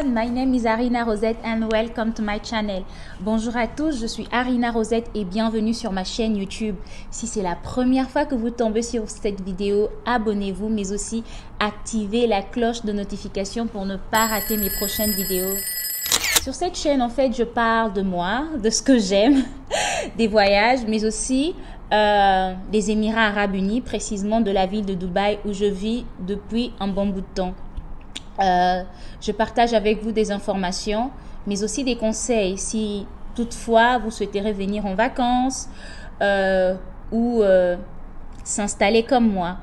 my name is Arina Rosette and welcome to my channel. Bonjour à tous, je suis Arina Rosette et bienvenue sur ma chaîne YouTube. Si c'est la première fois que vous tombez sur cette vidéo, abonnez-vous mais aussi activez la cloche de notification pour ne pas rater mes prochaines vidéos. Sur cette chaîne, en fait, je parle de moi, de ce que j'aime, des voyages, mais aussi des Émirats Arabes Unis, précisément de la ville de Dubaï où je vis depuis un bon bout de temps. Je partage avec vous des informations, mais aussi des conseils si toutefois vous souhaiterez venir en vacances ou s'installer comme moi.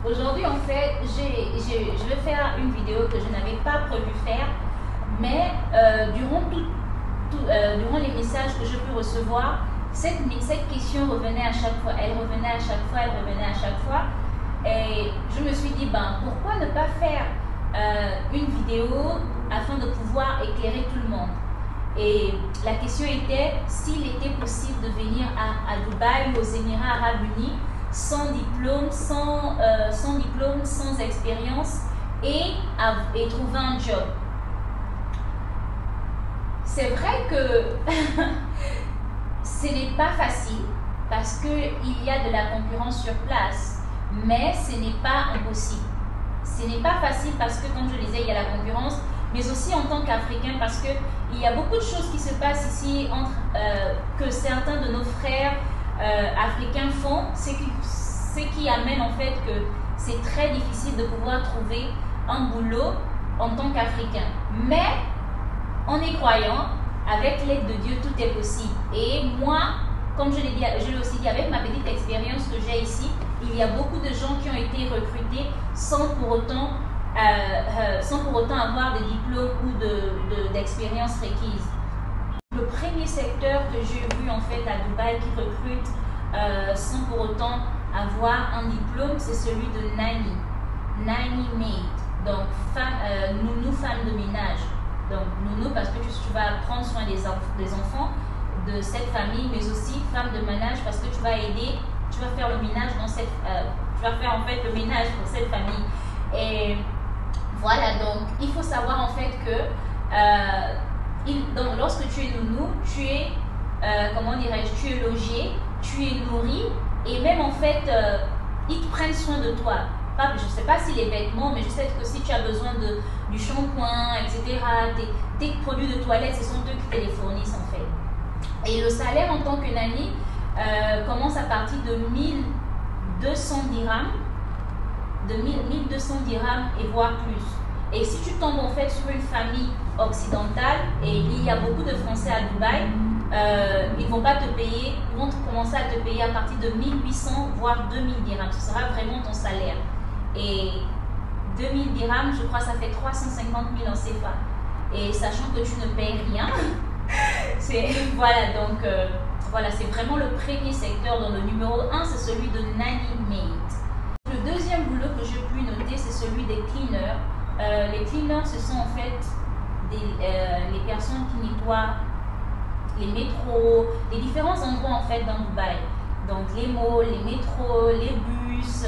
Aujourd'hui, en fait, je vais faire une vidéo que je n'avais pas prévu faire, mais durant les messages que je peux recevoir, cette question revenait à chaque fois, elle revenait à chaque fois, elle revenait à chaque fois. Et je me suis dit, pourquoi ne pas faire une vidéo afin de pouvoir éclairer tout le monde. Et la question était s'il était possible de venir à Dubaï, aux Émirats Arabes Unis, sans diplôme, sans expérience et trouver un job. C'est vrai que ce n'est pas facile parce qu'il y a de la concurrence sur place, mais ce n'est pas impossible. Ce n'est pas facile parce que, comme je le disais, il y a la concurrence, mais aussi en tant qu'Africain parce qu'il y a beaucoup de choses qui se passent ici que certains de nos frères africains font, ce qui amène en fait que c'est très difficile de pouvoir trouver un boulot en tant qu'Africain. Mais en y croyant, avec l'aide de Dieu, tout est possible. Et moi, comme je l'ai aussi dit, avec ma petite expérience que j'ai ici, il y a beaucoup de gens qui ont été recrutés sans pour autant avoir des diplômes ou d'expérience requise. Le premier secteur que j'ai vu en fait à Dubaï qui recrute sans pour autant avoir un diplôme, c'est celui de Nanny Maid, donc nounou, femme de ménage. Donc nounou parce que tu vas prendre soin des enfants de cette famille, mais aussi femme de ménage parce que tu vas faire le ménage dans tu vas faire en fait le ménage pour cette famille. Et voilà, donc il faut savoir en fait que donc, lorsque tu es nounou, tu es tu es logé, tu es nourri et même en fait ils te prennent soin de toi. Je ne sais pas si les vêtements, mais je sais que si tu as besoin du shampoing, etc., tes produits de toilette, ce sont eux qui te les fournissent en fait. Et le salaire en tant que nanny commence à partir de 1200 dirhams, et voire plus. Et si tu tombes en fait sur une famille occidentale, et il y a beaucoup de Français à Dubaï, ils vont commencer à te payer à partir de 1800 voire 2000 dirhams. Ce sera vraiment ton salaire. Et 2000 dirhams, je crois, ça fait 350 000 en CFA. Et sachant que tu ne payes rien, voilà, donc voilà, c'est vraiment le premier secteur. Dans le numéro 1, c'est celui de Nanny Maid. Le deuxième boulot que j'ai pu noter, c'est celui des cleaners. Les cleaners, ce sont en fait les personnes qui nettoient les métros, les différents endroits en fait dans Dubaï. Donc les malls, les métros, les bus,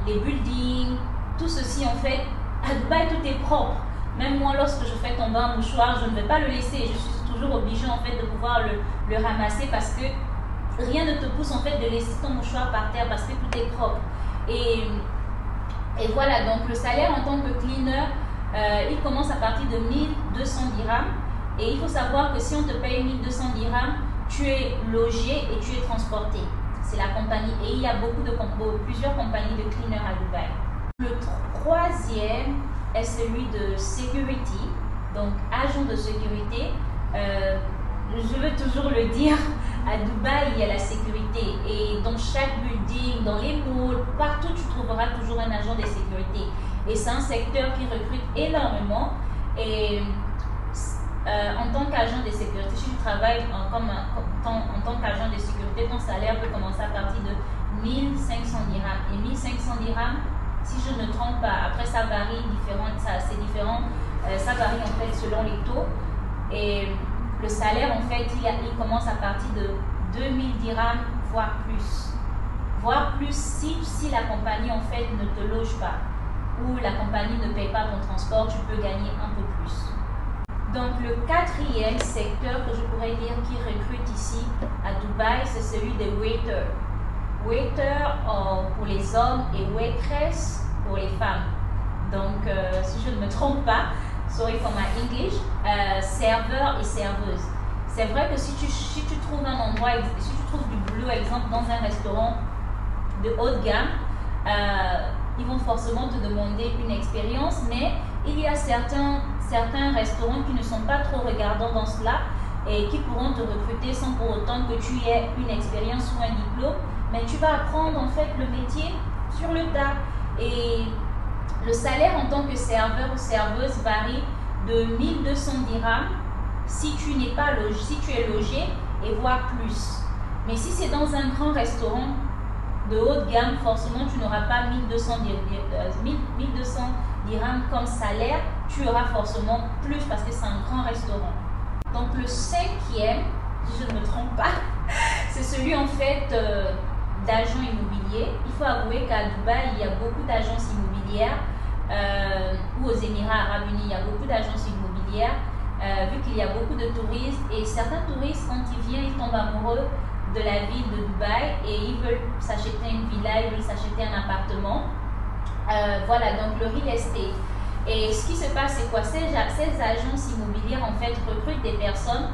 les buildings, tout ceci en fait, à Dubaï tout est propre. Même moi, lorsque je fais tomber un mouchoir, je ne vais pas le laisser. Je suis toujours obligée en fait de pouvoir le ramasser parce que rien ne te pousse en fait de laisser ton mouchoir par terre parce que tout est propre. Et voilà, donc le salaire en tant que cleaner, il commence à partir de 1200 dirhams. Et il faut savoir que si on te paye 1200 dirhams, tu es logé et tu es transporté. C'est la compagnie. Et il y a plusieurs compagnies de cleaners à Dubaï. Le troisième est celui de security, donc agent de sécurité. Je veux toujours le dire, à Dubaï, il y a la sécurité. Et dans chaque building, dans les malls, partout, tu trouveras toujours un agent de sécurité. Et c'est un secteur qui recrute énormément. Et en tant qu'agent de sécurité, si tu travailles en tant qu'agent de sécurité, ton salaire peut commencer à partir de 1500 dirhams. Et 1500 dirhams, si je ne me trompe pas, après ça varie, c'est différent, ça varie en fait selon les taux. Et le salaire en fait, il commence à partir de 2000 dirhams, voire plus. Voire plus si la compagnie en fait ne te loge pas ou la compagnie ne paye pas ton transport, tu peux gagner un peu plus. Donc le quatrième secteur que je pourrais dire qui recrute ici à Dubaï, c'est celui des waiters. Waiter pour les hommes et waitress pour les femmes. Donc si je ne me trompe pas, sorry for my English, serveur et serveuse. C'est vrai que si tu trouves un endroit, si tu trouves du boulot, exemple dans un restaurant de haut de gamme, ils vont forcément te demander une expérience, mais il y a certains restaurants qui ne sont pas trop regardants dans cela et qui pourront te recruter sans pour autant que tu aies une expérience ou un diplôme, mais tu vas apprendre en fait le métier sur le tas. Et le salaire en tant que serveur ou serveuse varie de 1200 dirhams si tu n'es pas logé, si tu es logé, et voire plus. Mais si c'est dans un grand restaurant de haute gamme, forcément tu n'auras pas 1200 dirhams comme salaire, tu auras forcément plus parce que c'est un grand restaurant. Donc le cinquième, si je ne me trompe pas, c'est celui en fait d'agents immobiliers. Il faut avouer qu'à Dubaï, il y a beaucoup d'agences immobilières, ou aux Émirats Arabes Unis, il y a beaucoup d'agences immobilières, vu qu'il y a beaucoup de touristes, et certains touristes, quand ils viennent, ils tombent amoureux de la ville de Dubaï et ils veulent s'acheter une villa, ils veulent s'acheter un appartement. Voilà, donc le real estate. Et ce qui se passe, c'est quoi? Ces agences immobilières en fait recrutent des personnes,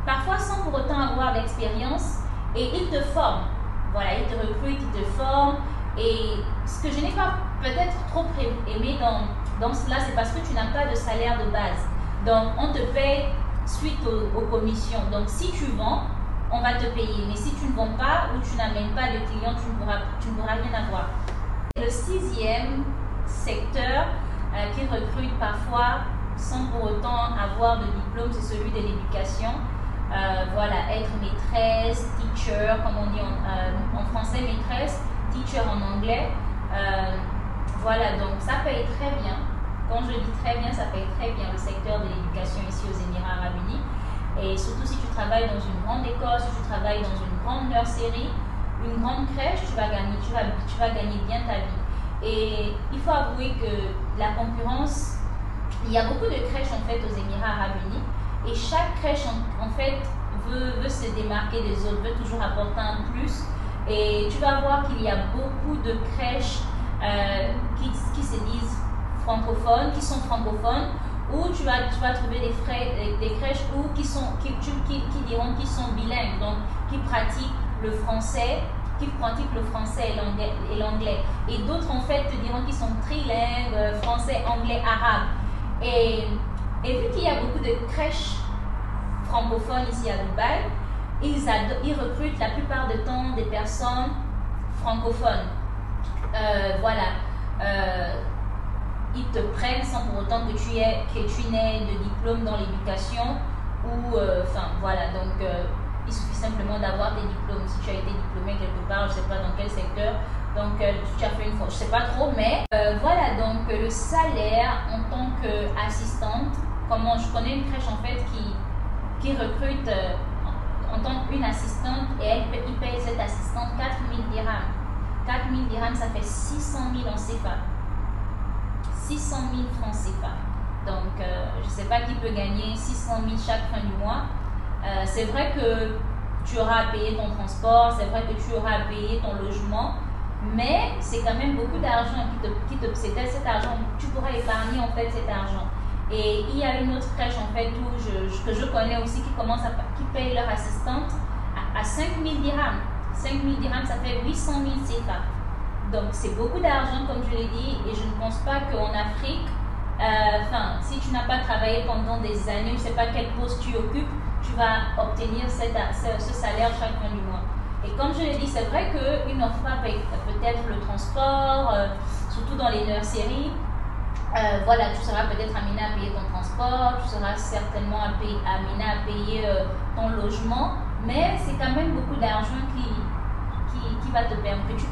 parfois sans pour autant avoir d'expérience, et ils te forment. Voilà, ils te recrutent, ils te forment. Et ce que je n'ai pas peut-être trop aimé dans cela, c'est parce que tu n'as pas de salaire de base. Donc, on te paye suite aux commissions. Donc, si tu vends, on va te payer. Mais si tu ne vends pas ou tu n'amènes pas de clients, tu ne pourras rien avoir. Le sixième secteur qui recrute parfois sans pour autant avoir de diplôme, c'est celui de l'éducation. Voilà, être maîtresse, teacher, comme on dit en français, maîtresse, teacher en anglais. Voilà, donc ça paye très bien. Quand je dis très bien, ça paye très bien le secteur de l'éducation ici aux Émirats Arabes Unis. Et surtout si tu travailles dans une grande école, si tu travailles dans une grande nurserie, une grande crèche, tu vas gagner bien ta vie. Et il faut avouer que la concurrence, il y a beaucoup de crèches en fait aux Émirats Arabes Unis, et chaque crèche en fait veut se démarquer des autres, veut toujours apporter un plus. Et tu vas voir qu'il y a beaucoup de crèches qui se disent francophones, qui sont francophones, ou tu vas trouver des crèches qui diront qu'ils sont bilingues, donc qui pratiquent le français, et l'anglais. Et d'autres en fait te diront qu'ils sont trilingues, français, anglais, arabe. Et vu qu'il y a beaucoup de crèches francophones ici à Dubaï, ils recrutent la plupart du temps des personnes francophones. Voilà. Ils te prennent sans pour autant que tu n'aies de diplôme dans l'éducation ou enfin voilà, donc il suffit simplement d'avoir des diplômes. Si tu as été diplômé quelque part, je ne sais pas dans quel secteur, donc tu as fait une fois, je ne sais pas trop, mais voilà, donc le salaire en tant qu'assistante, comment je connais une crèche en fait qui recrute en tant qu'une assistante, et il paye cette assistante 4000 dirhams. 4000 dirhams, ça fait 600 000 en CFA. 600 000 francs CFA. Donc, je ne sais pas qui peut gagner 600 000 chaque fin du mois. C'est vrai que tu auras à payer ton transport, c'est vrai que tu auras à payer ton logement, mais c'est quand même beaucoup d'argent c'est cet argent, tu pourras épargner en fait cet argent. Et il y a une autre crèche en fait que je connais aussi qui paye leur assistante à 5 000 dirhams. 5 000 dirhams, ça fait 800 000 CFA. Donc c'est beaucoup d'argent comme je l'ai dit, et je ne pense pas qu'en Afrique, si tu n'as pas travaillé pendant des années, je ne sais pas quel poste tu occupes, tu vas obtenir ce salaire chaque fin du mois. Et comme je l'ai dit, c'est vrai qu'une OFA paye peut-être le transport, surtout dans les nurseries. Voilà, tu seras peut-être amené à payer ton transport, tu seras certainement amené à payer ton logement, mais c'est quand même beaucoup d'argent qui va te permettre, que tu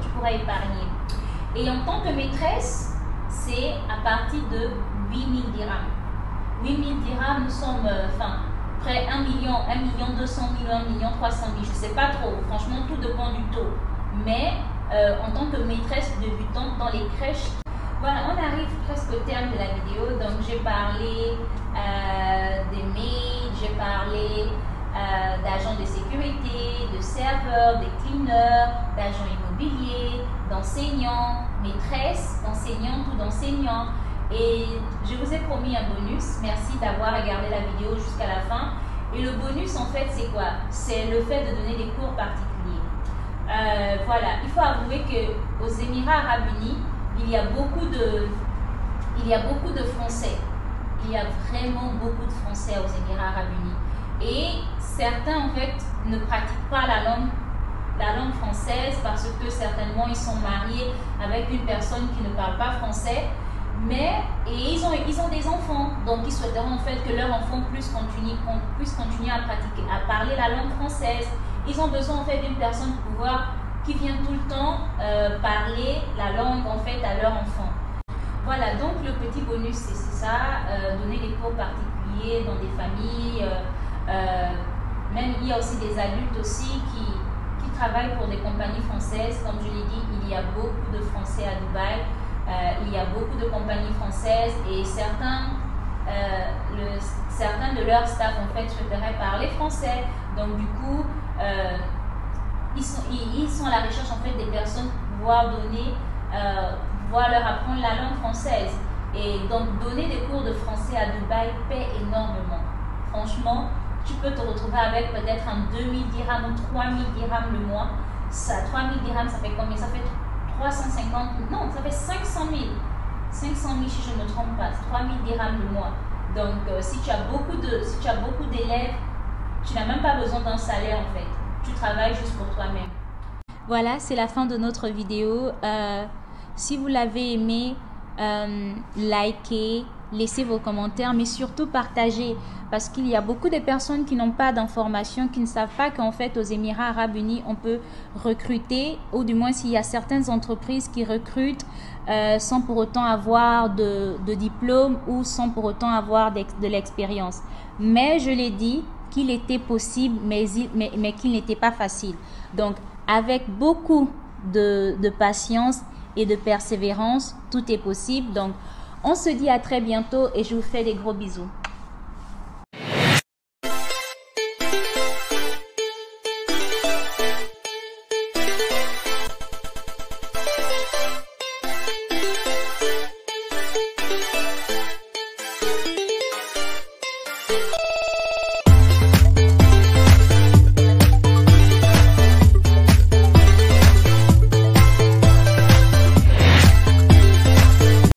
pourras épargner. Et en tant que maîtresse, c'est à partir de 8000 dirhams. 8000 dirhams, nous sommes près 1 200 000, 1 300 000, je ne sais pas trop, franchement tout dépend du taux. Mais en tant que maîtresse débutante dans les crèches, Voilà, on arrive presque au terme de la vidéo. Donc, j'ai parlé des maids, j'ai parlé d'agents de sécurité, de serveurs, de cleaners, d'agents immobiliers, d'enseignants, maîtresses, d'enseignantes ou d'enseignants. Et je vous ai promis un bonus. Merci d'avoir regardé la vidéo jusqu'à la fin. Et le bonus, en fait, c'est quoi? C'est le fait de donner des cours particuliers. Voilà, il faut avouer qu'aux Émirats Arabes Unis, il y a beaucoup de Français. Il y a vraiment beaucoup de Français aux Émirats Arabes Unis. Et certains, en fait, ne pratiquent pas la langue française parce que certainement ils sont mariés avec une personne qui ne parle pas français. Mais ils ont des enfants, donc ils souhaiteront en fait que leurs enfants puissent continuer à pratiquer, à parler la langue française. Ils ont besoin en fait d'une personne qui vient tout le temps parler la langue en fait à leurs enfants. Voilà, donc le petit bonus c'est ça, donner des cours particuliers dans des familles. Même il y a aussi des adultes aussi qui travaillent pour des compagnies françaises. Comme je l'ai dit, il y a beaucoup de Français à Dubaï. Il y a beaucoup de compagnies françaises et certains de leurs staff en fait souhaiteraient parler français. Donc du coup, ils sont à la recherche en fait des personnes pour pouvoir leur apprendre la langue française. Et donc donner des cours de français à Dubaï paie énormément. Franchement, tu peux te retrouver avec peut-être un 2000 dirhams ou 3000 dirhams le mois. 3000 dirhams, ça fait combien? Ça fait 350, non, ça fait 500 000. 500 000 si je ne me trompe pas, 3000 dirhams le mois. Donc, si tu as beaucoup d'élèves, tu n'as même pas besoin d'un salaire en fait. Tu travailles juste pour toi-même. Voilà, c'est la fin de notre vidéo. Si vous l'avez aimé, likez, laissez vos commentaires, mais surtout partagez. Parce qu'il y a beaucoup de personnes qui n'ont pas d'informations, qui ne savent pas qu'en fait aux Émirats Arabes Unis, on peut recruter, ou du moins s'il y a certaines entreprises qui recrutent sans pour autant avoir de diplôme ou sans pour autant avoir de l'expérience. Mais je l'ai dit qu'il était possible, mais qu'il n'était pas facile. Donc avec beaucoup de patience et de persévérance, tout est possible. Donc on se dit à très bientôt et je vous fais des gros bisous.